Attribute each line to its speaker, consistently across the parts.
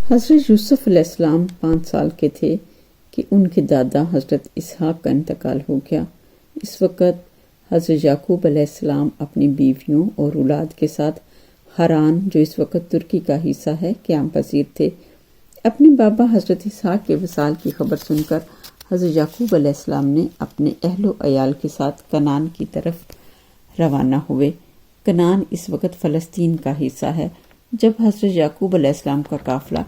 Speaker 1: حضرت یوسف علیہ السلام 5 سال کے تھے کہ ان کے دادا حضرت اسحاق کا انتقال ہو گیا۔ اس وقت حضرت یعقوب علیہ السلام اپنی بیویوں اور اولاد کے ساتھ ہران، جو اس وقت ترکی کا حصہ ہے، قیام پذیر تھے۔ اپنے بابا حضرت اسحاق کے وصال کی خبر سن کر حضرت یعقوب علیہ السلام نے اپنے اہل و عیال کے ساتھ کنعان کی طرف روانہ ہوئے۔ کنعان اس وقت فلسطین کا حصہ ہے۔ جب حضرت یعقوب علیہ السلام کا قافلہ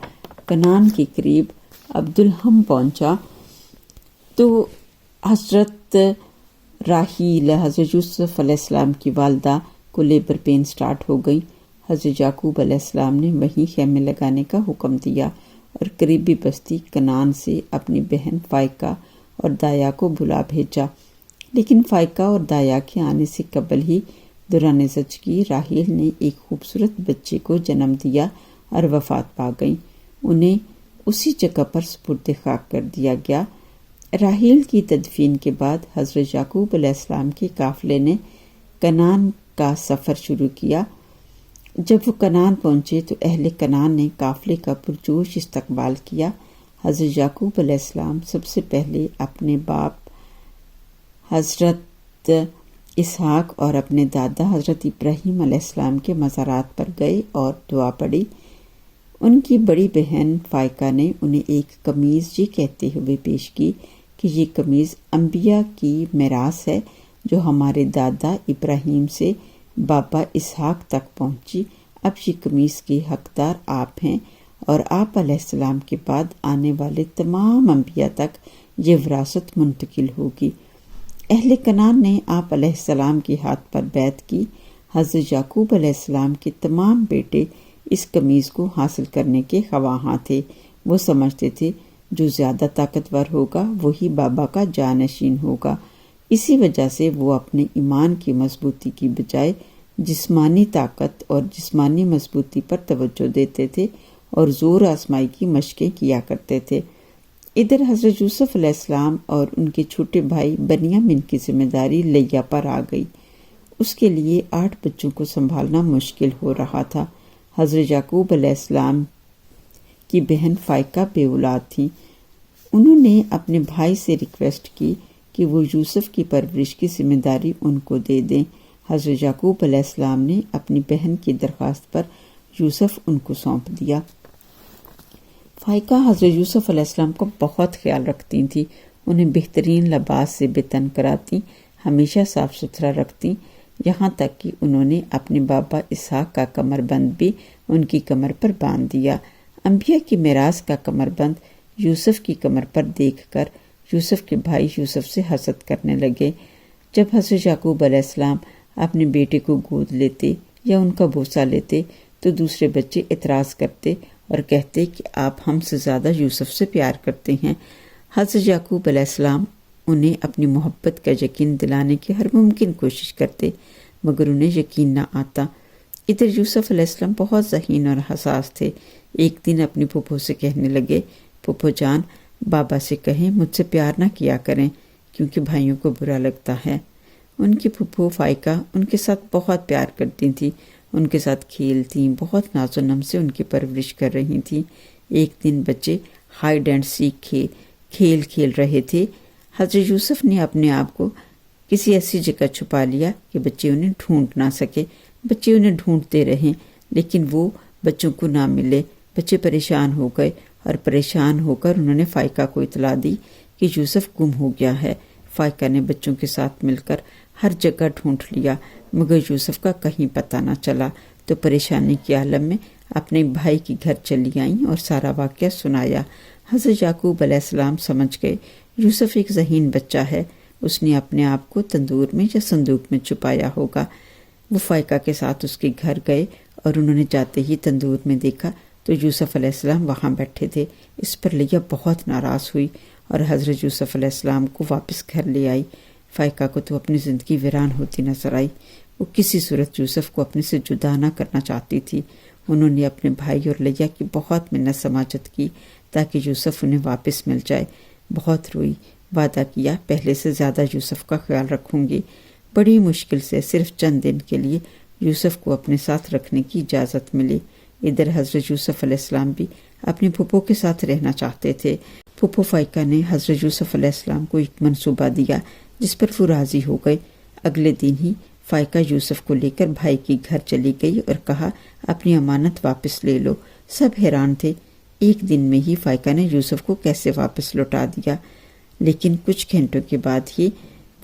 Speaker 1: کنعان کے قریب عبدالحم پہنچا تو حضرت راحیل، حضرت یوسف علیہ السلام کی والدہ کو لیبر پین سٹارٹ ہو گئی۔ حضرت یعقوب علیہ السلام نے وہیں خیمے لگانے کا حکم دیا اور قریبی بستی کنعان سے اپنی بہن فائقہ اور دایا کو بلا بھیجا، لیکن فائقہ اور دایا کے آنے سے قبل ہی دوران زچگی راحیل نے ایک خوبصورت بچے کو جنم دیا اور وفات پا گئیں۔ انہیں اسی جگہ پر سپرد خاک کر دیا گیا۔ راحیل کی تدفین کے بعد حضرت یعقوب علیہ السلام کے قافلے نے کنعان کا سفر شروع کیا۔ جب وہ کنعان پہنچے تو اہل کنعان نے قافلے کا پرجوش استقبال کیا۔ حضرت یعقوب علیہ السلام سب سے پہلے اپنے باپ حضرت اسحاق اور اپنے دادا حضرت ابراہیم علیہ السلام کے مزارات پر گئے اور دعا پڑھی۔ ان کی بڑی بہن فائقہ نے انہیں ایک قمیض یہ کہتے ہوئے پیش کی کہ یہ قمیض انبیاء کی میراث ہے جو ہمارے دادا ابراہیم سے بابا اسحاق تک پہنچی۔ اب یہ قمیض کے حقدار آپ ہیں اور آپ علیہ السلام کے بعد آنے والے تمام انبیاء تک یہ وراثت منتقل ہوگی۔ اہل کنعان نے آپ علیہ السلام کے ہاتھ پر بیعت کی۔ حضرت یعقوب علیہ السلام کے تمام بیٹے اس قمیض کو حاصل کرنے کے خواہاں تھے۔ وہ سمجھتے تھے جو زیادہ طاقتور ہوگا وہی بابا کا جانشین ہوگا۔ اسی وجہ سے وہ اپنے ایمان کی مضبوطی کی بجائے جسمانی طاقت اور جسمانی مضبوطی پر توجہ دیتے تھے اور زور آزمائی کی مشقیں کیا کرتے تھے۔ ادھر حضرت یوسف علیہ السلام اور ان کے چھوٹے بھائی بنیامین کی ذمہ داری لیا پر آ گئی۔ اس کے لیے 8 بچوں کو سنبھالنا مشکل ہو رہا تھا۔ حضرت یعقوب علیہ السلام کی بہن فائقہ بے اولاد تھی۔ انہوں نے اپنے بھائی سے ریکویسٹ کی کہ وہ یوسف کی پرورش کی ذمہ داری ان کو دے دیں۔ حضرت یعقوب علیہ السلام نے اپنی بہن کی درخواست پر یوسف ان کو سونپ دیا۔ فائقہ حضرت یوسف علیہ السلام کو بہت خیال رکھتی تھیں، انہیں بہترین لباس سے بطن کراتی، ہمیشہ صاف ستھرا رکھتی، یہاں تک کہ انہوں نے اپنے بابا اسحاق کا کمر بند بھی ان کی کمر پر باندھ دیا۔ انبیاء کی میراث کا کمر بند یوسف کی کمر پر دیکھ کر یوسف کے بھائی یوسف سے حسد کرنے لگے۔ جب حضرت یعقوب علیہ السلام اپنے بیٹے کو گود لیتے یا ان کا بوسہ لیتے تو دوسرے بچے اعتراض کرتے اور کہتے کہ آپ ہم سے زیادہ یوسف سے پیار کرتے ہیں۔ حضرت یعقوب علیہ السلام انہیں اپنی محبت کا یقین دلانے کی ہر ممکن کوشش کرتے مگر انہیں یقین نہ آتا۔ ادھر یوسف علیہ السلام بہت ذہین اور حساس تھے۔ ایک دن اپنی پھوپھو سے کہنے لگے، پھوپھو جان، بابا سے کہیں مجھ سے پیار نہ کیا کریں کیونکہ بھائیوں کو برا لگتا ہے۔ ان کی پھوپھو فائقہ ان کے ساتھ بہت پیار کرتی تھی، ان کے ساتھ کھیلتی، بہت ناز و نم سے ان کی پرورش کر رہی تھیں۔ ایک دن بچے ہائیڈ اینڈ سیک کھیل کھیل رہے تھے۔ حضرت یوسف نے اپنے آپ کو کسی ایسی جگہ چھپا لیا کہ بچے انہیں ڈھونڈ نہ سکے۔ بچے انہیں ڈھونڈتے رہے لیکن وہ بچوں کو نہ ملے۔ بچے پریشان ہو گئے اور پریشان ہو کر انہوں نے فائقہ کو اطلاع دی کہ یوسف گم ہو گیا ہے۔ فائقہ نے بچوں کے ساتھ مل کر ہر جگہ ڈھونڈ لیا مگر یوسف کا کہیں پتہ نہ چلا، تو پریشانی کے عالم میں اپنے بھائی کے گھر چلی آئیں اور سارا واقعہ سنایا۔ حضرت یعقوب علیہ السلام سمجھ گئے یوسف ایک ذہین بچہ ہے، اس نے اپنے آپ کو تندور میں یا صندوق میں چھپایا ہوگا۔ وہ فائقہ کے ساتھ اس کے گھر گئے اور انہوں نے جاتے ہی تندور میں دیکھا تو یوسف علیہ السلام وہاں بیٹھے تھے۔ اس پر لیا بہت ناراض ہوئی اور حضرت یوسف علیہ السلام کو واپس گھر لے آئی۔ فائقہ کو تو اپنی زندگی ویران ہوتی نظر آئی۔ وہ کسی صورت یوسف کو اپنے سے جدا نہ کرنا چاہتی تھی۔ انہوں نے اپنے بھائی اور لیا کی بہت منت سماجت کی تاکہ یوسف انہیں واپس مل جائے۔ بہت روئی، وعدہ کیا پہلے سے زیادہ یوسف کا خیال رکھوں گی۔ بڑی مشکل سے صرف چند دن کے لیے یوسف کو اپنے ساتھ رکھنے کی اجازت ملی۔ ادھر حضرت یوسف علیہ السلام بھی اپنے پھپھو کے ساتھ رہنا چاہتے تھے۔ پھپھو فائقہ نے حضرت یوسف علیہ السلام کو ایک منصوبہ دیا جس پر وہ راضی ہو گئے۔ اگلے دن ہی فائقہ یوسف کو لے کر بھائی کے گھر چلی گئی اور کہا اپنی امانت واپس لے لو۔ سب حیران تھے، ایک دن میں ہی فائقہ نے یوسف کو کیسے واپس لوٹا دیا؟ لیکن کچھ گھنٹوں کے بعد ہی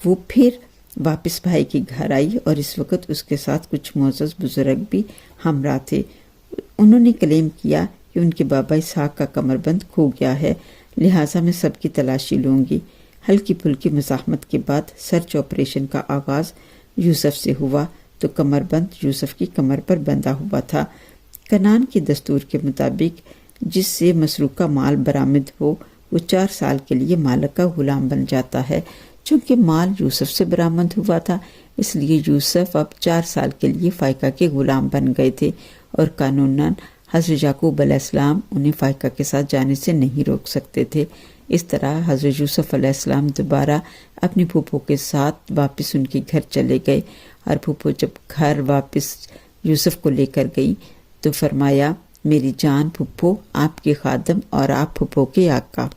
Speaker 1: وہ پھر واپس بھائی کے گھر آئی اور اس وقت اس کے ساتھ کچھ معزز بزرگ بھی ہمراہ تھے۔ انہوں نے کلیم کیا کہ ان کے بابا اسحاق کا کمر بند کھو گیا ہے، لہٰذا میں سب کی تلاشی لوں گی۔ ہلکی پھلکی مزاحمت کے بعد سرچ آپریشن کا آغاز یوسف سے ہوا تو کمر بند یوسف کی کمر پر بندھا ہوا تھا۔ کنان کے دستور کے مطابق جس سے مسروقہ مال برآمد ہو وہ 4 سال کے لیے مالک کا غلام بن جاتا ہے۔ چونکہ مال یوسف سے برآمد ہوا تھا اس لیے یوسف اب 4 سال کے لیے فائقہ کے غلام بن گئے تھے اور قانوناً حضرت یعقوب علیہ السلام انہیں فائقہ کے ساتھ جانے سے نہیں روک سکتے تھے۔ اس طرح حضرت یوسف علیہ السلام دوبارہ اپنی پھوپھو کے ساتھ واپس ان کے گھر چلے گئے، اور پھوپھو جب گھر واپس یوسف کو لے کر گئی تو فرمایا میری جان پھوپھو، آپ کے خادم اور آپ پھوپھو کے آقا۔